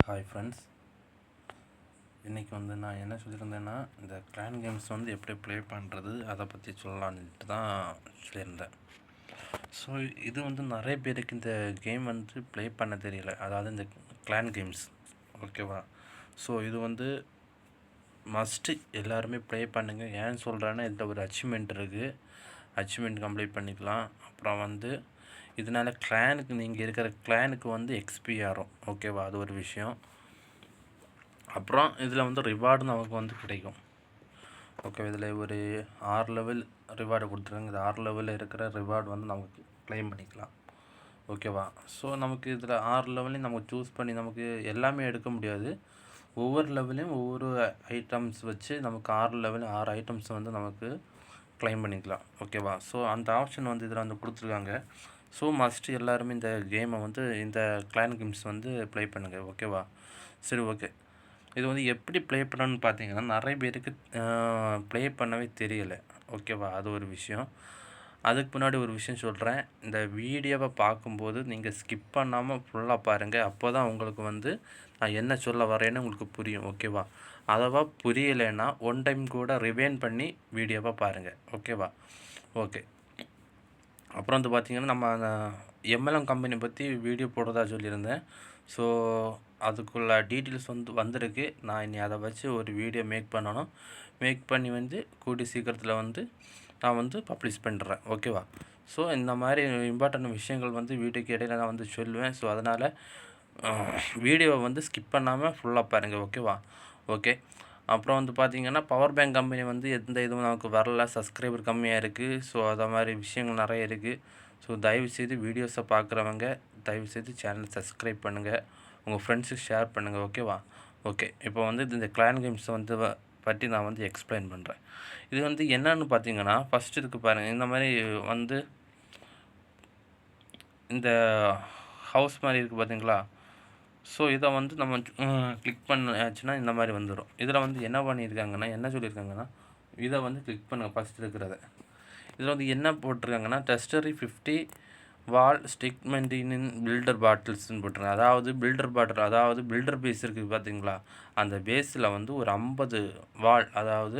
Hi friends, இன்றைக்கி நான் என்ன சொல்லியிருந்தேன்னா, இந்த கிளான் கேம்ஸ் எப்படி ப்ளே பண்ணுறது அதை பற்றி சொல்லலான்ட்டு தான் சொல்லியிருந்தேன். ஸோ இது நிறைய பேருக்கு இந்த கேம் ப்ளே பண்ண தெரியல, அதாவது இந்த கிளான் கேம்ஸ். ஓகேவா? ஸோ இது மஸ்ட்டு எல்லாருமே ப்ளே பண்ணுங்கள். ஏன்னு சொல்கிறேன்னா, இதில் ஒரு அச்சீவ்மெண்ட் இருக்குது, அச்சீவ்மெண்ட் கம்ப்ளீட் பண்ணிக்கலாம். அப்புறம் இதனால் கிளானுக்கு நீங்கள் இருக்கிற கிளானுக்கு எக்ஸ்பி ஆகும். ஓகேவா? அது ஒரு விஷயம். அப்புறம் இதில் ரிவார்டு நமக்கு கிடைக்கும். ஓகே, இதில் ஒரு 6 லெவல் ரிவார்டு கொடுத்துருக்காங்க. இந்த 6 லெவலில் இருக்கிற ரிவார்டு நமக்கு க்ளைம் பண்ணிக்கலாம். ஓகேவா? ஸோ நமக்கு இதில் 6 லெவலையும் நமக்கு சூஸ் பண்ணி நமக்கு எல்லாமே எடுக்க முடியாது. ஒவ்வொரு லெவலையும் ஒவ்வொரு ஐட்டம்ஸ் வச்சு நமக்கு 6 லெவலில் 6 ஐட்டம்ஸ் நமக்கு க்ளைம் பண்ணிக்கலாம். ஓகேவா? ஸோ அந்த ஆப்ஷன் இதில் கொடுத்துருக்காங்க. ஸோ மஸ்ட்டு எல்லாருமே இந்த கேமை இந்த கிளான் கேம்ஸ் ப்ளே பண்ணுங்கள். ஓகேவா? சரி, ஓகே. இது எப்படி ப்ளே பண்ணணும்னு பார்த்தீங்கன்னா, நிறைய பேருக்கு ப்ளே பண்ணவே தெரியலை. ஓகேவா? அது ஒரு விஷயம். அதுக்கு முன்னாடி ஒரு விஷயம் சொல்கிறேன். இந்த வீடியோவை பார்க்கும்போது நீங்கள் ஸ்கிப் பண்ணாமல் ஃபுல்லாக பாருங்கள். அப்போ தான் உங்களுக்கு நான் என்ன சொல்ல வரேன்னு உங்களுக்கு புரியும். ஓகேவா? அதுவா புரியலைன்னா ஒன் டைம் கூட ரிவைண்ட் பண்ணி வீடியோவை பாருங்கள். ஓகேவா? ஓகே. அப்புறம் பார்த்தீங்கன்னா, நம்ம எம்எல்எம் கம்பெனி பற்றி வீடியோ போடுறதா சொல்லியிருந்தேன். ஸோ அதுக்குள்ள டீட்டெயில்ஸ் வந்திருக்கு. நான் இனி அதை வச்சு ஒரு வீடியோ மேக் பண்ணணும். மேக் பண்ணி கூடிய சீக்கிரத்தில் நான் பப்ளிஷ் பண்ணுறேன். ஓகேவா? ஸோ இந்த மாதிரி இம்பார்ட்டன்ட் விஷயங்கள் வீடியோக்கு இடையில நான் சொல்லுவேன். ஸோ அதனால் வீடியோவை ஸ்கிப் பண்ணாமல் ஃபுல்லாக பாருங்கள். ஓகேவா? ஓகே. அப்புறம் பார்த்தீங்கன்னா, பவர் பேங்க் கம்பெனி எந்த இதுவும் நமக்கு வரல. சப்ஸ்கிரைபர் கம்மியாக இருக்குது. ஸோ அதை மாதிரி விஷயங்கள் நிறைய இருக்குது. ஸோ தயவுசெய்து வீடியோஸை பார்க்குறவங்க தயவுசெய்து சேனலை சப்ஸ்கிரைப் பண்ணுங்கள், உங்கள் ஃப்ரெண்ட்ஸுக்கு ஷேர் பண்ணுங்கள். ஓகேவா? ஓகே. இப்போ இந்த கிளான் கேம்ஸ் பற்றி நான் எக்ஸ்பிளைன் பண்ணுறேன். இது என்னன்னு பார்த்தீங்கன்னா, ஃபஸ்ட்டு இதுக்கு பாருங்கள். இந்த மாதிரி இந்த ஹவுஸ் மாதிரி இருக்குது பார்த்தீங்களா? ஸோ இதை நம்ம கிளிக் பண்ணியாச்சுன்னா இந்த மாதிரி வந்துடும். இதில் என்ன பண்ணியிருக்காங்கன்னா, என்ன சொல்லியிருக்காங்கன்னா, இதை கிளிக் பண்ணுங்கள். ஃபஸ்ட் இருக்கிறத இதில் என்ன போட்டிருக்காங்கன்னா, டெஸ்டரி 50 வால் ஸ்டிக்மெண்டின் பில்டர் பாட்டில்ஸ்ன்னு போட்டிருக்காங்க. அதாவது பில்டர் பாட்டில், அதாவது பில்டர் பேஸ் இருக்குது பார்த்தீங்களா? அந்த பேஸில் ஒரு 50 வால், அதாவது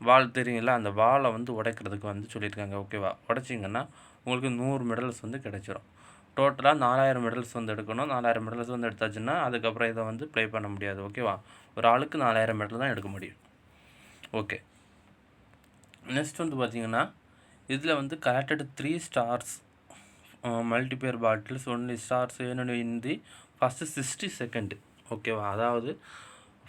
வால் தெரியுங்களா? அந்த வாலை உடைக்கிறதுக்கு சொல்லியிருக்காங்க. ஓகேவா? உடைச்சிங்கன்னா உங்களுக்கு 100 மெடல்ஸ் கிடைச்சிடும். டோட்டலாக 4000 மெடல்ஸ் எடுக்கணும். 4000 மெடல்ஸ் எடுத்தாச்சுன்னா அதுக்கப்புறம் இதை ப்ளே பண்ண முடியாது. ஓகேவா? ஒரு ஆளுக்கு 4000 மெடல் தான் எடுக்க முடியும். ஓகே. நெக்ஸ்ட் பார்த்தீங்கன்னா, இதில் collected 3 stars multiplayer battles 1 stars வேணும் இன் தி ஃபஸ்ட்டு 60 செகண்ட். ஓகேவா? அதாவது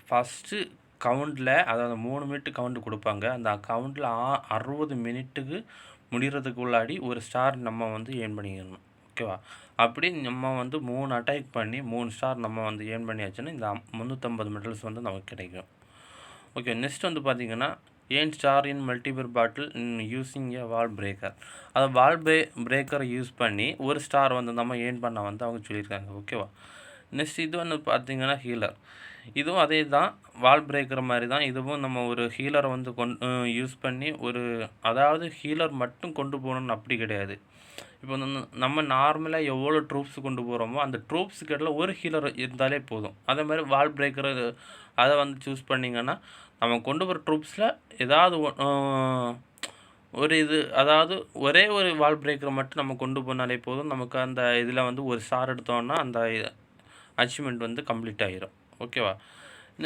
ஃபஸ்ட்டு கவுண்டில், அதாவது 3 மினிட் கவுண்ட் கொடுப்பாங்க. அந்த கவுண்டில் 60 மினிட்டுக்கு முடிகிறதுக்குள்ளாடி ஒரு ஸ்டார் நம்ம ஏர்ன் பண்ணிக்கணும். ஓகேவா? அப்படி நம்ம 3 அட்டாக் பண்ணி 3 ஸ்டார் நம்ம ஏர்ன் பண்ணியாச்சுன்னா இந்த 350 மெடல்ஸ் நமக்கு கிடைக்கும். ஓகே. நெக்ஸ்ட் பார்த்தீங்கன்னா, ஏன் star in multiple bottle using A wall breaker. அதை வால் பிரேக்கரை யூஸ் பண்ணி ஒரு ஸ்டார் நம்ம ஏர்ன் பண்ண அவங்க சொல்லியிருக்காங்க. ஓகேவா? நெக்ஸ்ட் இது பார்த்தீங்கன்னா, ஹீலர். இதுவும் அதே தான், வால் பிரேக்கர் மாதிரி தான். இதுவும் நம்ம ஒரு ஹீலரை யூஸ் பண்ணி அதாவது ஹீலர் மட்டும் கொண்டு போகணுன்னு அப்படி கிடையாது. இப்போ நம்ம நார்மலாக எவ்வளோ ட்ரூப்ஸ் கொண்டு போகிறோமோ அந்த ட்ரூப்ஸுக்கு இடையில ஒரு ஹீலர் இருந்தாலே போதும். அதே மாதிரி வால் பிரேக்கர் அதை சூஸ் பண்ணிங்கன்னா, நம்ம கொண்டு போகிற ட்ரூப்ஸில் ஏதாவது ஒரு அதாவது ஒரே ஒரு வால் பிரேக்கரை மட்டும் நம்ம கொண்டு போனாலே போதும். நமக்கு அந்த இதில் ஒரு ஸ்டார் எடுத்தோன்னா அந்த அச்சீவ்மெண்ட் கம்ப்ளீட் ஆகிரும். ஓகேவா?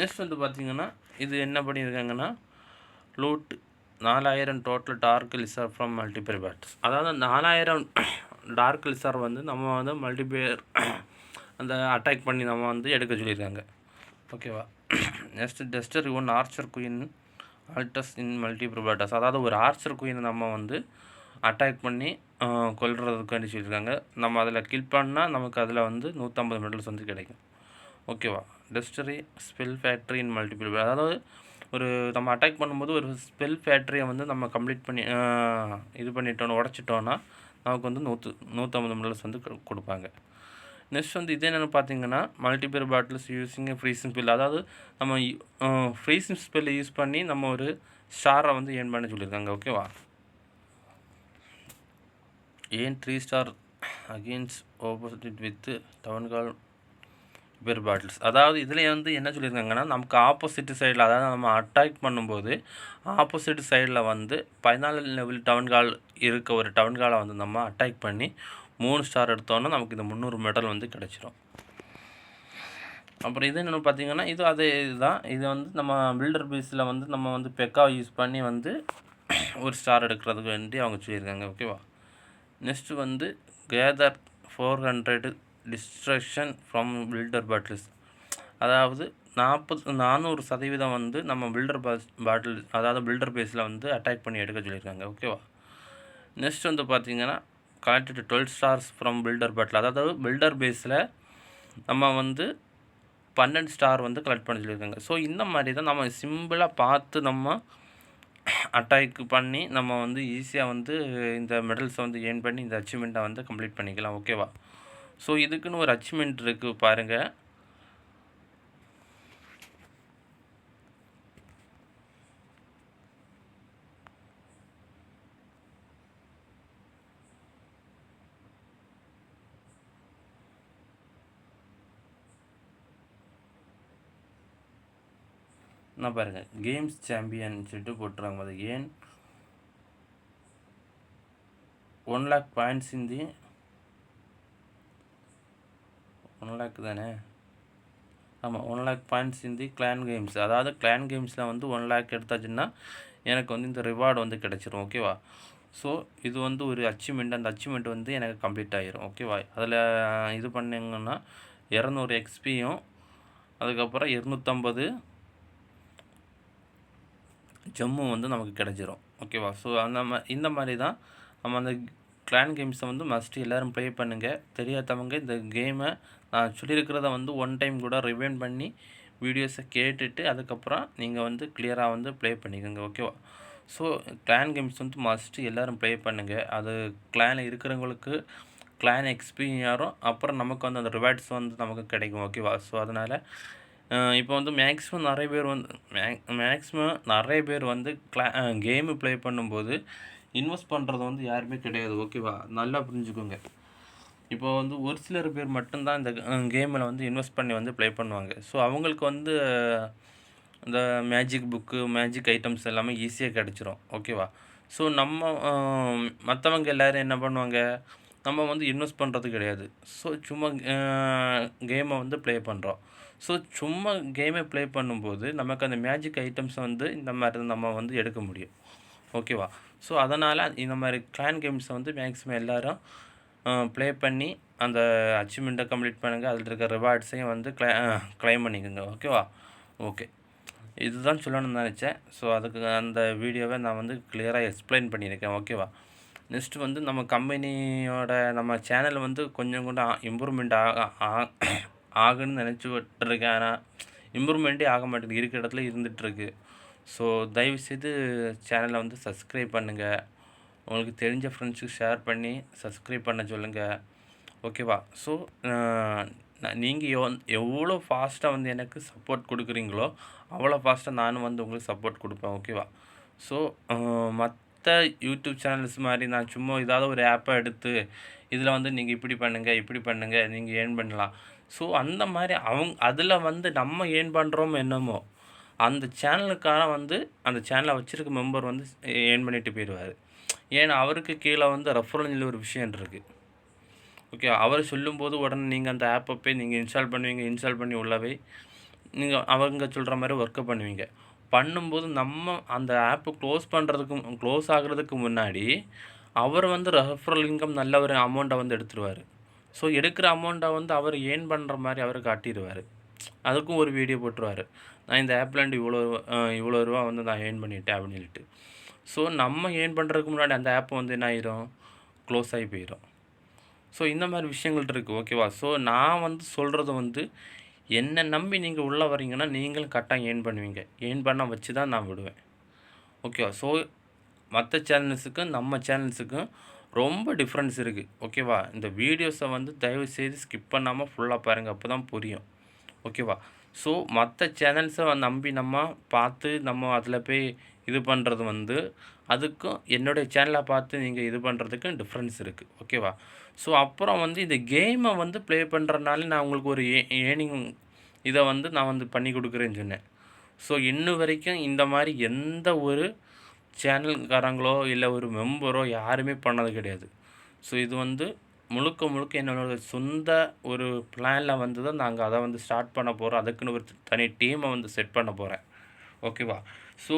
நெக்ஸ்ட் பார்த்திங்கன்னா, இது என்ன பண்ணியிருக்காங்கன்னா, loot 4000 total dark elixir from multiplayer battles. அதாவது 4000 டார்க் லிசர் நம்ம மல்டிபிளேயர் அந்த அட்டாக் பண்ணி நம்ம எடுக்க சொல்லியிருக்காங்க. ஓகேவா? Next destroy 1 archer queen altar in multiplayer battles. அதாவது ஒரு ஆர்ச்சர் குயினை நம்ம அட்டாக் பண்ணி கொல்றதுக்காண்டி சொல்லியிருக்காங்க. நம்ம அதில் கில் பண்ணால் நமக்கு அதில் 150 மெடல்ஸ் கிடைக்கும். ஓகேவா? டெஸ்டரி ஸ்பெல் ஃபேக்ட்ரி இன் மல்டிபிள், அதாவது ஒரு நம்ம அட்டாக் பண்ணும்போது ஒரு ஸ்பெல் ஃபேக்ட்ரியை நம்ம கம்ப்ளீட் பண்ணி இது பண்ணிட்டோன்னு உடச்சிட்டோன்னா நமக்கு 150 மெடல்ஸ் கொடுப்பாங்க. நெக்ஸ்ட் இது என்னென்னு பார்த்தீங்கன்னா, multiplayer battles using freezing spell. அதாவது நம்ம ஃப்ரீசிங் ஸ்பெல்லை யூஸ் பண்ணி நம்ம ஒரு ஸ்டாரை ஏர்ன் பண்ண சொல்லியிருக்காங்க. ஓகேவா? Earn 3 star against opposite with town hall பேர் பாட்டில்ஸ். அதாவது இதில் வந்து என்ன சொல்லியிருக்காங்கன்னா, நமக்கு ஆப்போசிட் சைடில், அதாவது நம்ம அட்டாக் பண்ணும்போது ஆப்போசிட் சைடில் வந்து 14 லெவல் டவுன் கால் இருக்க ஒரு டவுன் காலை வந்து நம்ம அட்டாக் பண்ணி 3 ஸ்டார் எடுத்தோன்னா நமக்கு இந்த 300 மெடல் வந்து கிடச்சிரும். அப்புறம் இது என்னென்னு பார்த்தீங்கன்னா, இது அதே இதுதான். இது வந்து நம்ம பில்டர் பேஸில் வந்து நம்ம வந்து பெக்காவை யூஸ் பண்ணி வந்து ஒரு ஸ்டார் எடுக்கிறதுக்கு வேண்டி அவங்க சொல்லியிருக்காங்க. ஓகேவா. நெக்ஸ்ட்டு வந்து gather 400 destruction from builder battles. அதாவது 400% வந்து நம்ம பில்டர் பாட்டில், அதாவது பில்டர் பேஸில் வந்து அட்டாக் பண்ணி எடுக்க சொல்லியிருக்காங்க. ஓகேவா. நெக்ஸ்ட் வந்து பார்த்தீங்கன்னா கலெக்டட் 12 ஸ்டார்ஸ் ஃப்ரம் பில்டர் பாட்டில். அதாவது பில்டர் பேஸில் நம்ம வந்து 12 ஸ்டார் வந்து கலெக்ட் பண்ண சொல்லியிருக்காங்க. ஸோ இந்த மாதிரி தான் நம்ம சிம்பிளாக பார்த்து நம்ம அட்டாக் பண்ணி நம்ம வந்து ஈஸியாக வந்து இந்த மெடல்ஸை வந்து ஏர்ன் பண்ணி இந்த அச்சீவ்மெண்ட்டை வந்து கம்ப்ளீட் பண்ணிக்கலாம். ஓகேவா. ஸோ இதுக்குன்னு ஒரு அச்சீவ்மெண்ட் இருக்குது பாருங்கள். நான் பாருங்கள் கேம்ஸ் சாம்பியன் சொல்லிட்டு போட்டுருவாங்க. அது ஏன் 1 lakh பாயிண்ட்ஸ் இந்தி 1 lakh தானே. ஆமாம், 1 lakh points in the clan games. அதாவது கிளான் கேம்ஸில் வந்து 1 lakh எடுத்தாச்சுன்னா எனக்கு வந்து இந்த ரிவார்டு வந்து கிடச்சிரும். ஓகேவா. ஸோ இது வந்து ஒரு அச்சீவ்மெண்ட். அந்த அச்சீவ்மெண்ட் வந்து எனக்கு கம்ப்ளீட் ஆகிரும். ஓகேவா. அதில் இது பண்ணிங்கன்னா 200 எக்ஸ்பியும் அதுக்கப்புறம் 250 ஜம்மு வந்து நமக்கு கிடச்சிரும். ஓகேவா. ஸோ இந்த மாதிரி தான் நம்ம அந்த கிளான் கேம்ஸை வந்து மஸ்ட்டு எல்லோரும் ப்ளே பண்ணுங்கள். தெரியாதவங்க இந்த கேமை நான் சொல்லியிருக்கிறத வந்து ஒன் டைம் கூட ரிவைண்ட் பண்ணி வீடியோஸை கேட்டுட்டு அதுக்கப்புறம் நீங்கள் வந்து கிளியராக வந்து ப்ளே பண்ணிக்கோங்க. ஓகேவா. ஸோ கிளான் கேம்ஸ் வந்து மஸ்ட்டு எல்லோரும் ப்ளே பண்ணுங்கள். அது கிளானில் இருக்கிறவங்களுக்கு கிளான் எக்ஸ்பி யாரும், அப்புறம் நமக்கு வந்து அந்த ரிவார்ட்ஸ் வந்து நமக்கு கிடைக்கும். ஓகேவா. ஸோ அதனால் இப்போ வந்து மேக்ஸிமம் நிறைய பேர் வந்து கேமு ப்ளே பண்ணும்போது இன்வெஸ்ட் பண்ணுறது வந்து யாருமே கிடையாது. ஓகேவா. நல்லா புரிஞ்சுக்கோங்க. இப்போ வந்து ஒரு சிலர் பேர் மட்டும்தான் இந்த கேமில் வந்து இன்வெஸ்ட் பண்ணி வந்து ப்ளே பண்ணுவாங்க. ஸோ அவங்களுக்கு வந்து இந்த மேஜிக் புக்கு, மேஜிக் ஐட்டம்ஸ் எல்லாமே ஈஸியாக கிடச்சிரும். ஓகேவா. ஸோ நம்ம மற்றவங்க எல்லோரும் என்ன பண்ணுவாங்க, நம்ம வந்து இன்வெஸ்ட் பண்ணுறது கிடையாது. ஸோ சும்மா கேமை வந்து ப்ளே பண்ணுறோம். ஸோ சும்மா கேமை ப்ளே பண்ணும்போது நமக்கு அந்த மேஜிக் ஐட்டம்ஸ் வந்து இந்த மாதிரி நம்ம வந்து எடுக்க முடியும். ஓகேவா. ஸோ அதனால் இந்த மாதிரி கிளான் கேம்ஸை வந்து மேக்ஸிமம் எல்லோரும் ப்ளே பண்ணி அந்த அச்சீவ்மெண்ட்டை கம்ப்ளீட் பண்ணுங்கள். அதில் இருக்க ரிவார்ட்ஸையும் வந்து கிளைம் பண்ணிக்கோங்க. ஓகேவா. ஓகே, இதுதான் சொல்லணும்னு நினச்சேன். ஸோ அதுக்கு அந்த வீடியோவை நான் வந்து கிளியராக எக்ஸ்பிளைன் பண்ணியிருக்கேன். ஓகேவா. நெக்ஸ்ட்டு வந்து நம்ம கம்பெனியோட நம்ம சேனல் வந்து கொஞ்சம் கூட இம்ப்ரூவ்மெண்ட் ஆகுன்னு நினச்சி விட்டுருக்கேன். ஆனால் இம்ப்ரூவ்மெண்ட்டே ஆக மாட்டேங்குது, இருக்கிற இடத்துல இருந்துகிட்ருக்கு. ஸோ தயவுசெய்து சேனலை வந்து சப்ஸ்கிரைப் பண்ணுங்கள். உங்களுக்கு தெரிஞ்ச ஃப்ரெண்ட்ஸுக்கு ஷேர் பண்ணி சப்ஸ்கிரைப் பண்ண சொல்லுங்கள். ஓகேவா. ஸோ நீங்கள் எவ்வளோ ஃபாஸ்ட்டாக வந்து எனக்கு சப்போர்ட் கொடுக்குறீங்களோ அவ்வளோ ஃபாஸ்ட்டாக நானும் வந்து உங்களுக்கு சப்போர்ட் கொடுப்பேன். ஓகேவா. ஸோ மற்ற யூடியூப் சேனல்ஸ் மாதிரி நான் சும்மா ஏதாவது ஒரு ஆப்பை எடுத்து இதில் வந்து நீங்கள் இப்படி பண்ணுங்கள் நீங்கள் ஏர்ன் பண்ணலாம். ஸோ அந்த மாதிரி அதில் வந்து நம்ம ஏர்ன் பண்ணுறோமோ என்னமோ அந்த சேனலுக்காரன் வந்து அந்த சேனலை வச்சுருக்க மெம்பர் வந்து ஏர்ன் பண்ணிட்டு போயிடுவார். ஏன்னா அவருக்கு கீழே வந்து ரெஃபரன்ஸில் ஒரு விஷயம் இருக்குது. ஓகே, அவர் சொல்லும்போது உடனே நீங்கள் அந்த ஆப்பை போய் நீங்கள் இன்ஸ்டால் பண்ணுவீங்க. இன்ஸ்டால் பண்ணி உள்ளவே நீங்கள் அவங்க சொல்கிற மாதிரி ஒர்க்கை பண்ணுவீங்க. பண்ணும்போது நம்ம அந்த ஆப்பை க்ளோஸ் ஆகிறதுக்கு முன்னாடி அவர் வந்து ரெஃபரல் இன்கம் நல்ல ஒரு அமௌண்ட்டை வந்து எடுத்துருவார். ஸோ எடுக்கிற அமௌண்ட்டை வந்து அவர் ஏர்ன் பண்ணுற மாதிரி அவர் காட்டிடுவார். அதுக்கும் ஒரு வீடியோ போட்டுருவார், நான் இந்த ஆப்லேருந்து இவ்வளோ ரூபா வந்து நான் ஏர்ன் பண்ணிட்டேன் அப்படின்னு சொல்லிட்டு. ஸோ நம்ம ஏர்ன் பண்ணுறதுக்கு முன்னாடி அந்த ஆப் வந்து என்ன ஆயிரும், க்ளோஸ் ஆகி போயிடும். ஸோ இந்த மாதிரி விஷயங்கள் இருக்குது. ஓகேவா. ஸோ நான் வந்து சொல்கிறது வந்து என்னை நம்பி நீங்கள் உள்ளே வரீங்கன்னா நீங்களும் கரெக்டாக ஏர்ன் பண்ணுவீங்க. ஏர்ன் பண்ண வச்சு தான் நான் விடுவேன். ஓகேவா. ஸோ மற்ற சேனல்ஸுக்கும் நம்ம சேனல்ஸுக்கும் ரொம்ப டிஃப்ரென்ஸ் இருக்குது. ஓகேவா. இந்த வீடியோஸை வந்து தயவுசெய்து ஸ்கிப் பண்ணாமல் ஃபுல்லாக பாருங்கள், அப்போ தான் புரியும். ஓகேவா. ஸோ மற்ற சேனல்ஸை நம்பி நம்ம பார்த்து நம்ம அதில் போய் இது பண்ணுறது வந்து அதுக்கும் என்னுடைய சேனலை பார்த்து நீங்கள் இது பண்ணுறதுக்கும் டிஃப்ரென்ஸ் இருக்குது. ஓகேவா? ஸோ அப்புறம் வந்து இந்த கேமை வந்து ப்ளே பண்ணுறனால நான் உங்களுக்கு ஒரு ஏர்னிங் இதை வந்து நான் வந்து பண்ணி கொடுக்குறேன்னு சொன்னேன். ஸோ இன்ன வரைக்கும் இந்த மாதிரி எந்த ஒரு சேனல்காரங்களோ இல்லை ஒரு மெம்பரோ யாருமே பண்ணது கிடையாது. ஸோ இது வந்து முழுக்க முழுக்க என்னோட சொந்த ஒரு பிளானில் வந்து தான் நாங்கள் அதை வந்து ஸ்டார்ட் பண்ண போகிறோம். அதுக்குன்னு ஒரு தனி டீமை வந்து செட் பண்ண போகிறேன். ஓகேவா? ஸோ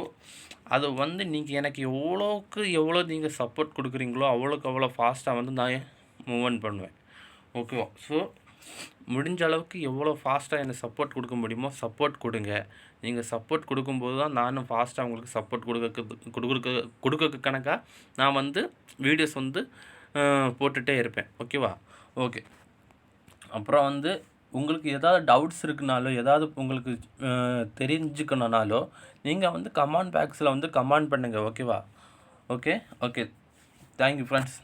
அது வந்து நீங்கள் எனக்கு எவ்வளோ நீங்கள் சப்போர்ட் கொடுக்குறீங்களோ அவ்வளோக்கு அவ்வளோ ஃபாஸ்ட்டாக வந்து நான் மூவ் ஆன் பண்ணுவேன். ஓகேவா? ஸோ முடிஞ்ச அளவுக்கு எவ்வளோ ஃபாஸ்ட்டாக எனக்கு சப்போர்ட் கொடுக்க முடியுமோ சப்போர்ட் கொடுங்க. நீங்கள் சப்போர்ட் கொடுக்கும்போது தான் நானும் ஃபாஸ்ட்டாக உங்களுக்கு சப்போர்ட் கொடுக்க கணக்காக நான் வந்து வீடியோஸ் வந்து போட்டுகிட்டே இருப்பேன். ஓகேவா? ஓகே. அப்புறம் வந்து உங்களுக்கு ஏதாவது டவுட்ஸ் இருக்குனாலோ ஏதாவது உங்களுக்கு தெரிஞ்சுக்கணுனாலோ நீங்கள் வந்து கமெண்ட் பாக்ஸில் வந்து கமெண்ட் பண்ணுங்கள். ஓகேவா? ஓகே. Thank you friends.